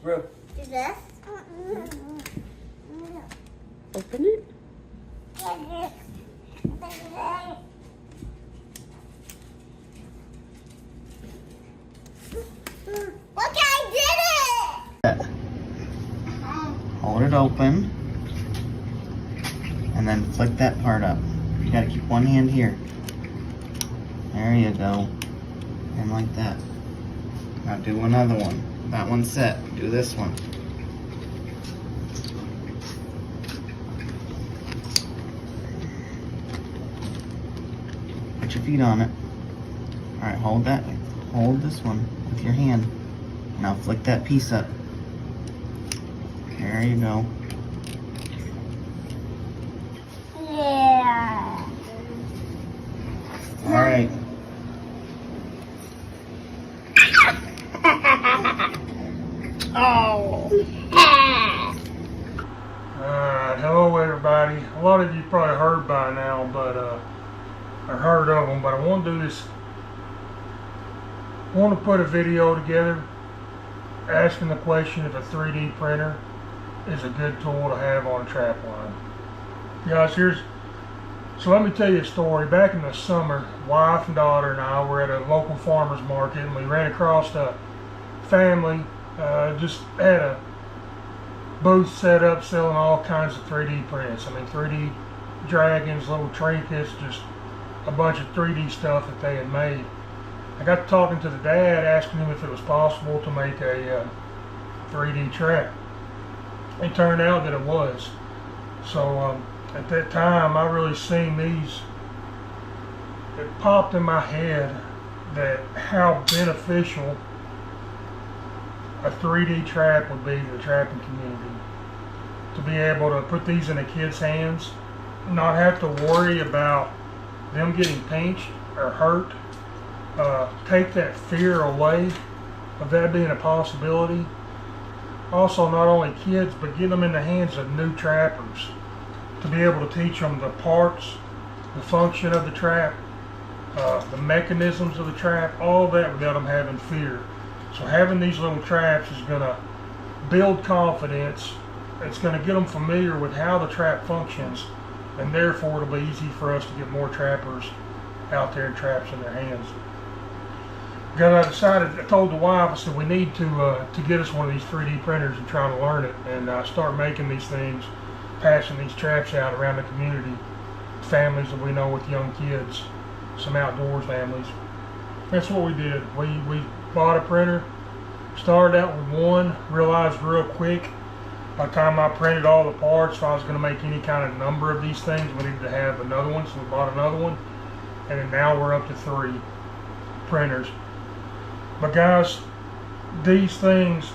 Bro. Do this. Open it. Look, I did it! Hold it open. And then flick that part up. You gotta keep one hand here. There you go. And like that. Now do another one. That one's set. Do this one. Put your feet on it. Alright, hold that. Hold this one with your hand. Now flick that piece up. There you go. Yeah. Alright. Oh. Alright, hello everybody. A lot of you probably heard by now, but I heard of them, but I want to do this. I want to put a video together asking the question if a 3D printer is a good tool to have on a trap line. Guys, so let me tell you a story. Back in the summer, wife and daughter and I were at a local farmer's market, and we ran across a family just had a booth set up selling all kinds of 3D prints. I mean, 3D dragons, little trinkets, just a bunch of 3D stuff that they had made. I got to talking to the dad, asking him if it was possible to make a 3D trap. It turned out that it was. So at that time, I really seen these. It popped in my head that how beneficial a 3D trap would be to the trapping community. To be able to put these in a kid's hands, not have to worry about them getting pinched or hurt, take that fear away of that being a possibility. Also, not only kids, but get them in the hands of new trappers, to be able to teach them the parts, the function of the trap, the mechanisms of the trap, all that without them having fear. So having these little traps is going to build confidence. It's going to get them familiar with how the trap functions, and therefore it'll be easy for us to get more trappers out there and traps in their hands. Because I decided, I told the wife, I said we need to get us one of these 3D printers and try to learn it and start making these things, passing these traps out around the community, families that we know with young kids, some outdoors families. That's what we did. We bought a printer, started out with one, realized real quick by the time I printed all the parts, if I was going to make any kind of number of these things, we needed to have another one, so we bought another one, and then now we're up to 3 printers. But guys, these things,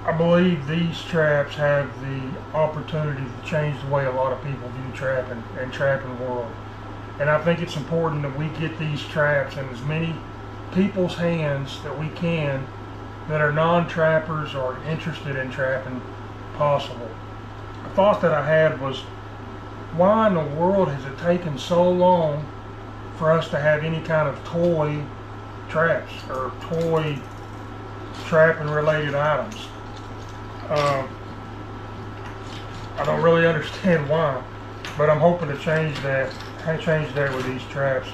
I believe these traps have the opportunity to change the way a lot of people view trapping and trapping world. And I think it's important that we get these traps in as many people's hands that we can that are non-trappers or interested in trapping possible. A thought that I had was, why in the world has it taken so long for us to have any kind of toy traps or toy trapping related items? I don't really understand why, but I'm hoping to change that with these traps.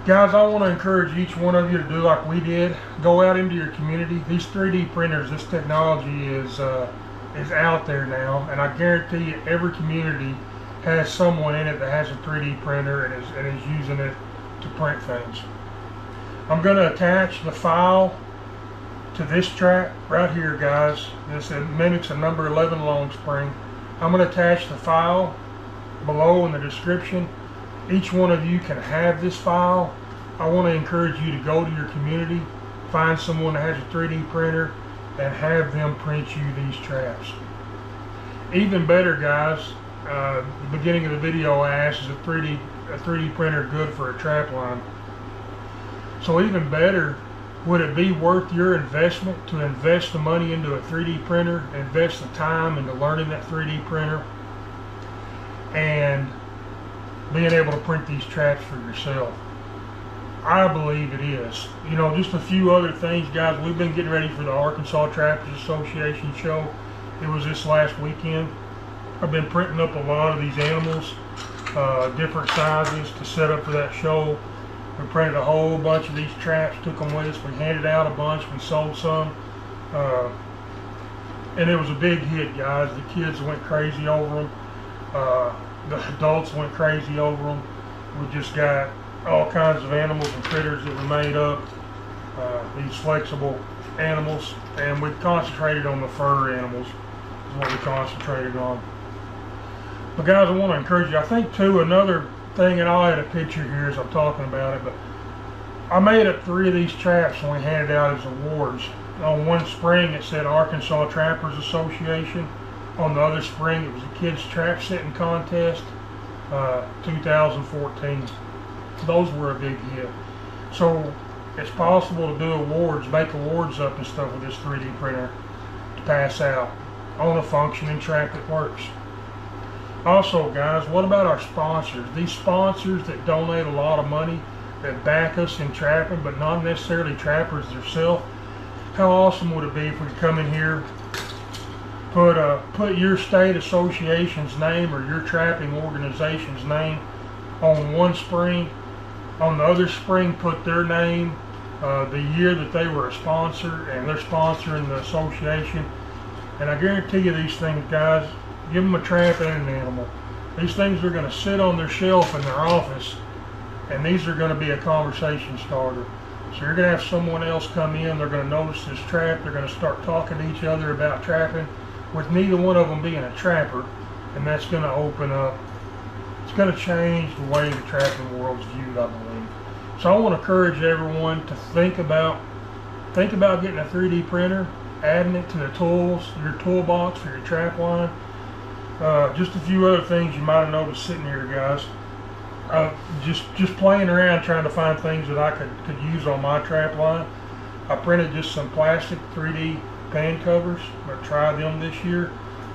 Guys, I want to encourage each one of you to do like we did. Go out into your community. These 3D printers, this technology is out there now, and I guarantee you every community has someone in it that has a 3D printer and is using it to print things. I'm going to attach the file to this trap right here, guys. This mimics a number 11 long spring. I'm going to attach the file below in the description. Each one of you can have this file. I want to encourage you to go to your community, find someone that has a 3D printer, and have them print you these traps. Even better, guys, the beginning of the video I asked, is a 3D printer good for a trap line? So even better, would it be worth your investment to invest the money into a 3D printer, invest the time into learning that 3D printer, and being able to print these traps for yourself? I believe it is. You know, just a few other things, guys. We've been getting ready for the Arkansas Trappers Association show. It was this last weekend. I've been printing up a lot of these animals, different sizes to set up for that show. We printed a whole bunch of these traps, took them with us. We handed out a bunch, we sold some. And it was a big hit, guys. The kids went crazy over them. The adults went crazy over them. We just got all kinds of animals and critters that we made up, these flexible animals, and we concentrated on the fur animals is what we concentrated on. But guys, I want to encourage you. I think too, another thing, and I'll add a picture here as I'm talking about it, but I made up 3 of these traps and we handed out as awards. On one spring it said Arkansas Trappers Association. On the other spring it was a kids trap setting contest, 2014. Those were a big hit. So it's possible to do awards, make awards up and stuff with this 3D printer to pass out on a functioning trap that works. Also, guys, what about our sponsors? These sponsors that donate a lot of money, that back us in trapping, but not necessarily trappers themselves. How awesome would it be if we could come in here, put your state association's name or your trapping organization's name on one spring, on the other spring put their name, the year that they were a sponsor, and they're sponsoring the association. And I guarantee you these things, guys, give them a trap and an animal. These things are going to sit on their shelf in their office, and these are going to be a conversation starter. So you're going to have someone else come in, they're going to notice this trap, they're going to start talking to each other about trapping, with neither one of them being a trapper, and that's going to open up, it's going to change the way the trapping world's viewed, I believe. So I want to encourage everyone to think about getting a 3D printer, adding it to the tools, your toolbox for your trap line. Just a few other things you might have noticed sitting here, guys. Just playing around trying to find things that I could use on my trap line. I printed just some plastic 3D pan covers. I'm going to try them this year.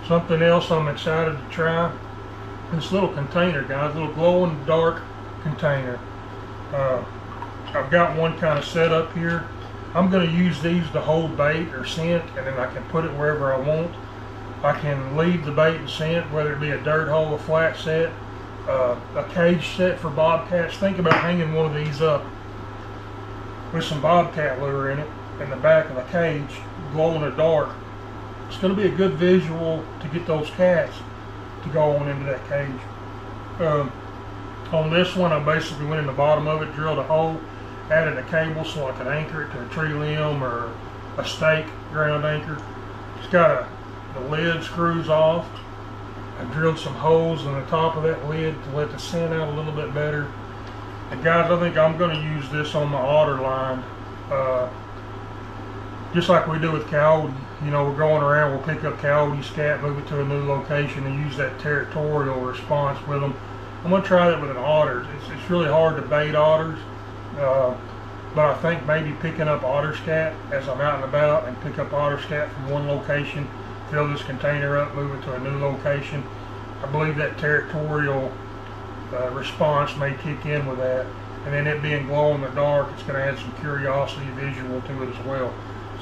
Something else I'm excited to try, this little container, guys, little glow in the dark container. I've got one kind of set up here. I'm going to use these to hold bait or scent, and then I can put it wherever I want. I can leave the bait and scent, whether it be a dirt hole, a flat set, a cage set for bobcats. Think about hanging one of these up with some bobcat lure in it in the back of a cage, glow in the dark. It's going to be a good visual to get those cats to go on into that cage. On this one, I basically went in the bottom of it, drilled a hole, added a cable so I could anchor it to a tree limb or a stake ground anchor. It's got the lid screws off. I drilled some holes in the top of that lid to let the scent out a little bit better. And guys, I think I'm going to use this on my otter line, just like we do with coyote. You know, we're going around, we'll pick up coyote scat, move it to a new location, and use that territorial response with them. I'm going to try that with an otter. It's really hard to bait otters, but I think maybe picking up otter scat as I'm out and about, and pick up otter scat from one location, fill this container up, move it to a new location. I believe that territorial response may kick in with that, and then it being glow in the dark, it's going to add some curiosity visual to it as well.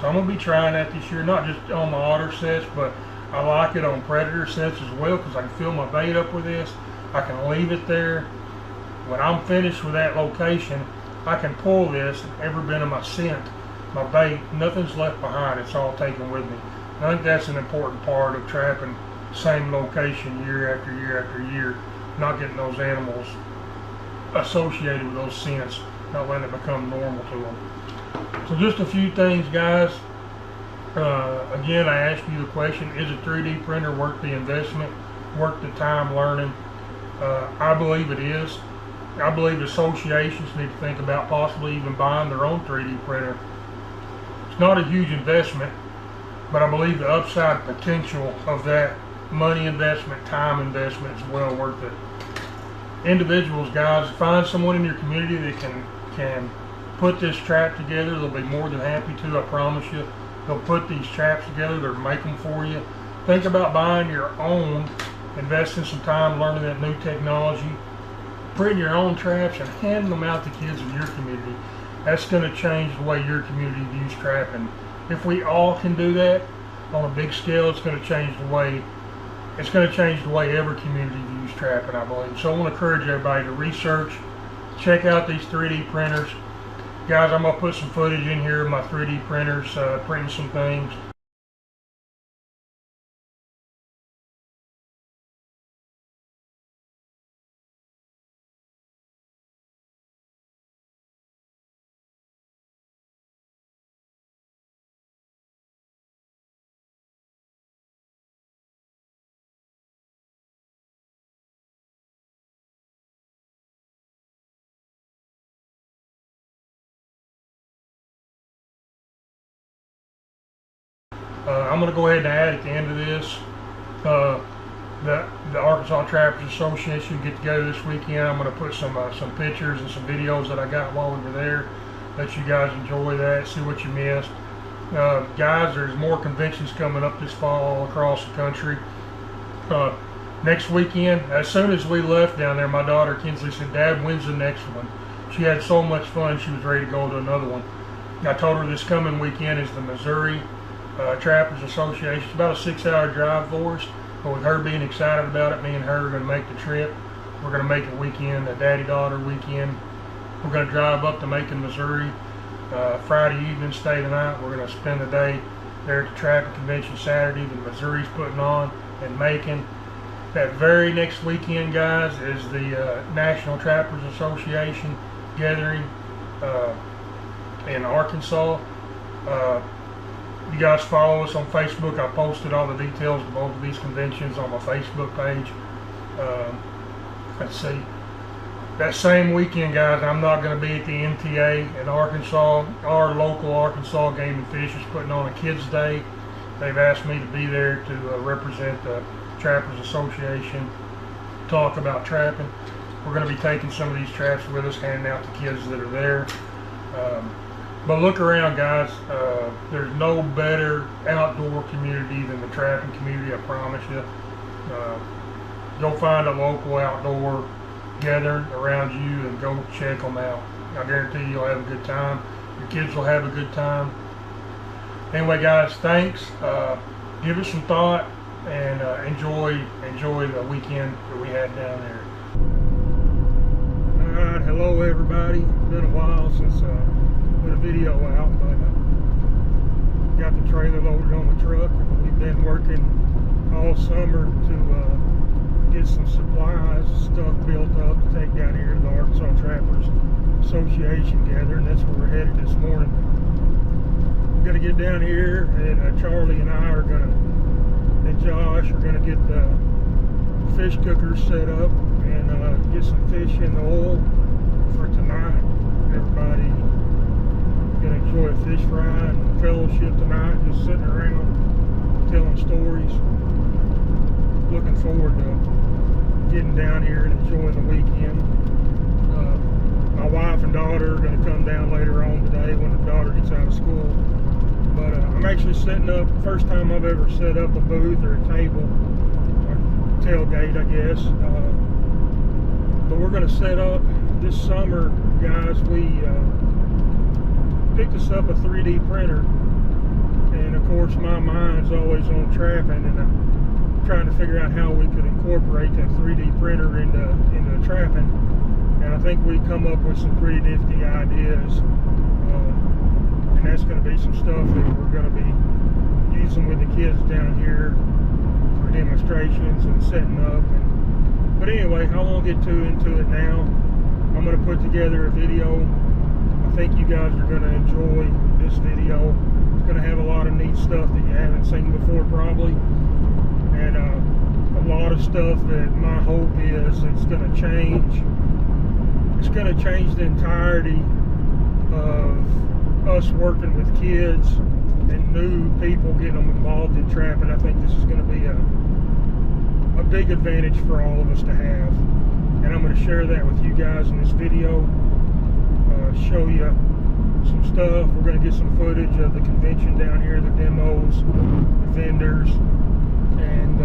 So I'm going to be trying that this year, not just on my otter sets, but I like it on predator sets as well, because I can fill my bait up with this. I can leave it there. When I'm finished with that location, I can pull this, and every bit of my scent, my bait, nothing's left behind. It's all taken with me. And I think that's an important part of trapping same location year after year after year, not getting those animals associated with those scents, not letting it become normal to them. So just a few things, guys. Again, I ask you the question, is a 3D printer worth the investment, worth the time learning? I believe it is. I believe associations need to think about possibly even buying their own 3D printer. It's not a huge investment, but I believe the upside potential of that money investment, time investment is well worth it. Individuals, guys, find someone in your community that can put this trap together. They'll be more than happy to, I promise you. They'll put these traps together, they'll make them for you. Think about buying your own, investing some time learning that new technology, print your own traps and hand them out to kids in your community. That's going to change the way your community views trapping. If we all can do that on a big scale, it's going to change the way every community views trapping, I believe. So I want to encourage everybody to research, check out these 3D printers. Guys, I'm going to put some footage in here of my 3D printers, printing some things. I'm going to go ahead and add at the end of this, the Arkansas Trappers Association get together this weekend. I'm going to put some pictures and some videos that I got while we were there. Let you guys enjoy that, see what you missed. Guys, there's more conventions coming up this fall all across the country. Next weekend, as soon as we left down there, my daughter Kinsley said, "Dad, when's the next one?" She had so much fun, she was ready to go to another one. I told her this coming weekend is the Missouri Trappers Association. It's about a 6-hour drive for us, but with her being excited about it, me and her are going to make the trip. We're going to make a weekend, a daddy-daughter weekend. We're going to drive up to Macon, Missouri, Friday evening, stay the night. We're going to spend the day there at the Trapping Convention Saturday that Missouri's putting on in Macon. That very next weekend, guys, is the National Trappers Association gathering in Arkansas. You guys follow us on Facebook. I posted all the details of both of these conventions on my Facebook page. Let's see. That same weekend, guys, I'm not going to be at the MTA in Arkansas. Our local Arkansas Game and Fish is putting on a Kids Day. They've asked me to be there to represent the Trappers Association, talk about trapping. We're going to be taking some of these traps with us, handing out to kids that are there. But look around, guys. There's no better outdoor community than the trapping community, I promise you. Go find a local outdoor gathering around you and go check them out. I guarantee you'll have a good time. Your kids will have a good time. Anyway, guys, thanks. Give it some thought and enjoy the weekend that we had down there. All right, hello everybody. It's been a while since put a video out, but got the trailer loaded on the truck. We've been working all summer to get some supplies, stuff built up to take down here to the Arkansas Trappers Association gathering. That's where we're headed this morning. We're gonna get down here, and Charlie and I are gonna, and Josh are gonna get the fish cookers set up and get some fish in the oil for tonight. Everybody gonna enjoy a fish fry and fellowship tonight, just sitting around telling stories. Looking forward to getting down here and enjoying the weekend. My wife and daughter are going to come down later on today when the daughter gets out of school. But I'm actually setting up, first time I've ever set up a booth or a table, or tailgate I guess. But we're going to set up this summer, guys. We picked us up a 3D printer, and of course my mind's always on trapping, and I'm trying to figure out how we could incorporate that 3D printer into trapping. And I think we come up with some pretty nifty ideas, and that's going to be some stuff that we're going to be using with the kids down here for demonstrations and setting up. But anyway, I won't get too into it now. I'm going to put together a video. I think you guys are going to enjoy this video. It's going to have a lot of neat stuff that you haven't seen before probably, and a lot of stuff that my hope is it's going to change. It's going to change the entirety of us working with kids and new people getting them involved in trapping. I think this is going to be a big advantage for all of us to have, and I'm going to share that with you guys in this video. Show you some stuff. We're going to get some footage of the convention down here, the demos, the vendors, and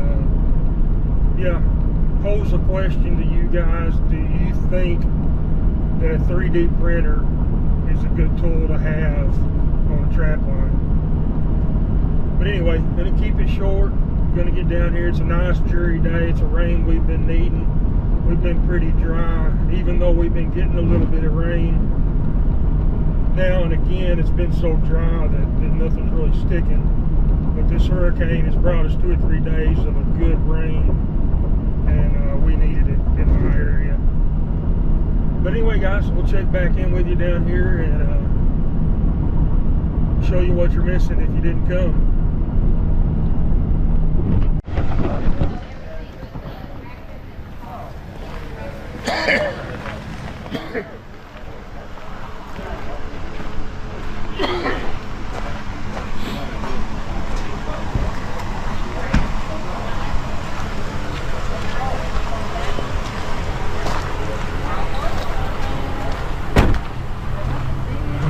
yeah, pose a question to you guys. Do you think that a 3D printer is a good tool to have on a trap line? But anyway, I'm going to keep it short. I'm going to get down here. It's a nice dreary day. It's a rain we've been needing. We've been pretty dry, even though we've been getting a little bit of rain. Now and again, it's been so dry that nothing's really sticking. But this hurricane has brought us 2 or 3 days of a good rain, and we needed it in my area. But anyway, guys, we'll check back in with you down here and show you what you're missing if you didn't come.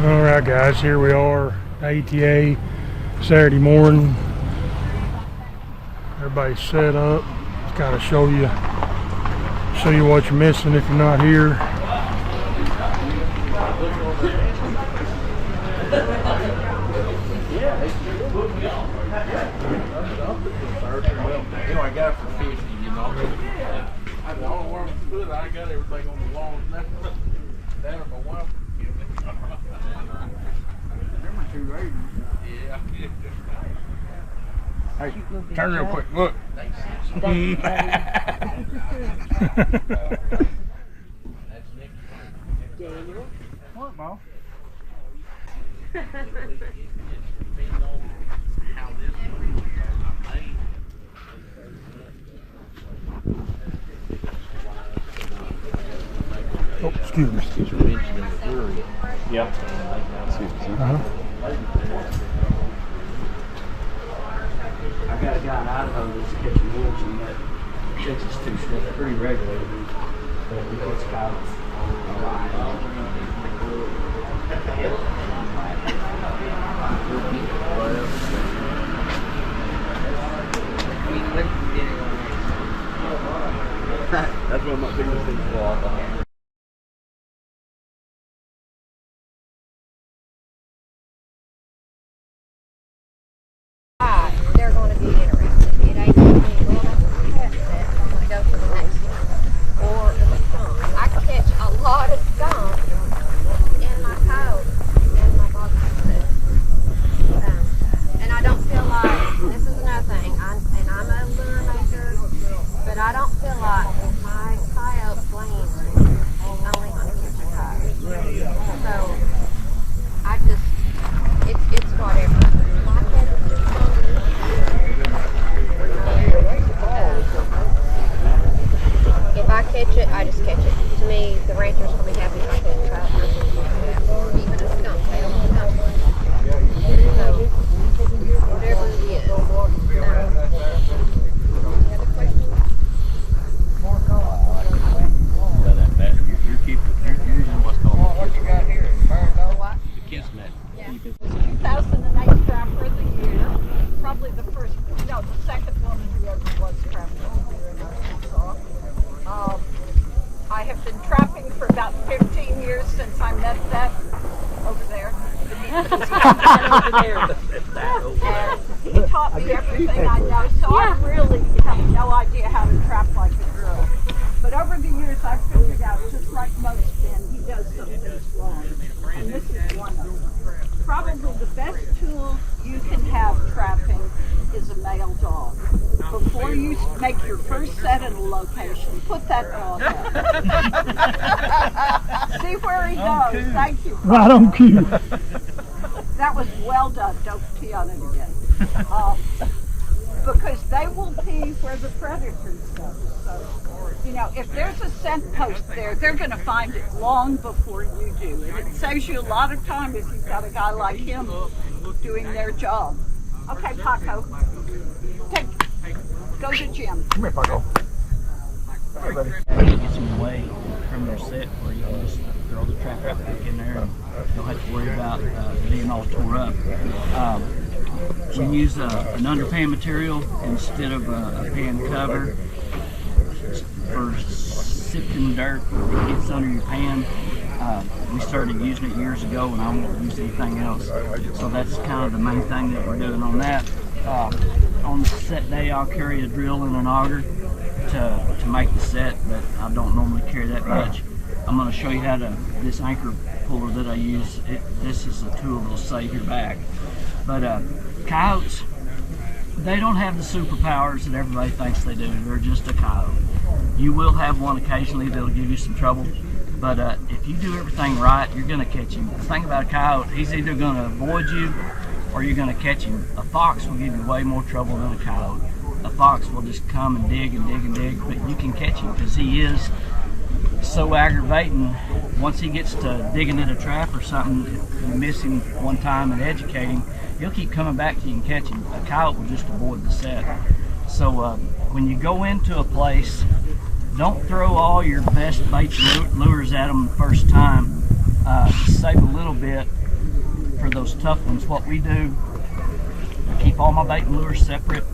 Alright guys, here we are, ATA, Saturday morning. Everybody's set up. Just gotta show you what you're missing if you're not here. You know, I got it for 50, you know. I don't know where I'm put. I got everything on the lawn. That or my wife. Remember 2 raisins? Yeah. Hey, turn real quick. Look. What, Mom? Oh, excuse me. Yep. I got a guy in Idaho that's catching wolves in that Texas two-step pretty regularly. But he gets caught That's one of my biggest things for all the They're going to be interested. It ain't going to be, well, that's a cat set. I'm going to go to the next one. Or the skunk. I catch a lot of skunk in my coat and my body set. And I don't feel like, this is another thing, I'm a lure maker, but I don't feel like my coyote lanes only going to catch a coyote. So, I just, it's whatever. My cat is just if I catch it, I just catch it. To me, the rancher's going to be happy if I catch a trout. Or even a skunk. They don't want skunk. So, whatever it is. Any other questions? You're using what's called What? the kiss net. Yeah. 2008 Trapper of the Year. Probably the first, no, the second woman who ever was Trapper of the Year in Arkansas. I have been trapping for about 15 years since I met that over there. And he taught me everything I know, so I really have no idea how to trap like a girl. But over the years, I've figured out, just like most men, he does some things wrong. And this is one of them. Probably the best tool you can have trapping is a male dog. Before you make your first set at a location, put that dog up. See where he goes. Thank you. Right on cue. That was well done. Don't pee on it again. Because they will pee where the predators go. So, you know, if there's a scent post there, they're going to find it long before you do. And it saves you a lot of time if you've got a guy like him doing their job. Okay, Paco. Go to Jim. Come here, Paco. You get some away from their set where you can just throw the trap right back in there and you don't have to worry about being all tore up. We use an underpan material instead of a pan cover. for sifting dirt that gets under your pan. We started using it years ago, and I won't use anything else. So that's kind of the main thing that we're doing on that. On the set day, I'll carry a drill and an auger to make the set, but I don't normally carry that much. I'm going to show you how to, this anchor puller that I use, this is a tool that'll save your back. But coyotes, they don't have the superpowers that everybody thinks they do. They're just a coyote. You will have one occasionally that'll give you some trouble, but if you do everything right, you're going to catch him. The thing about a coyote, he's either going to avoid you or you're going to catch him. A fox will give you way more trouble than a coyote. A fox will just come and dig and dig and dig, but you can catch him because he is so aggravating. Once he gets to digging in a trap or something, if you miss him one time and educate him, he'll keep coming back to you and catch him. A coyote will just avoid the set. So when you go into a place, don't throw all your best baits and lures at them the first time. Save a little bit for those tough ones. What we do, I keep all my bait and lures separate,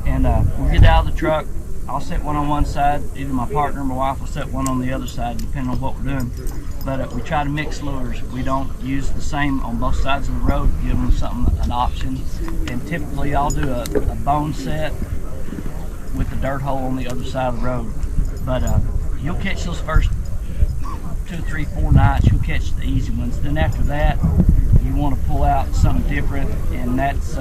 and we'll get out of the truck. I'll set one on one side, either my partner or my wife will set one on the other side, depending on what we're doing. But we try to mix lures. We don't use the same on both sides of the road, give them something, an option. And typically I'll do a bone set with the dirt hole on the other side of the road. But you'll catch those first 2, 3, 4 nights, you'll catch the easy ones. Then after that, you want to pull out something different, and that's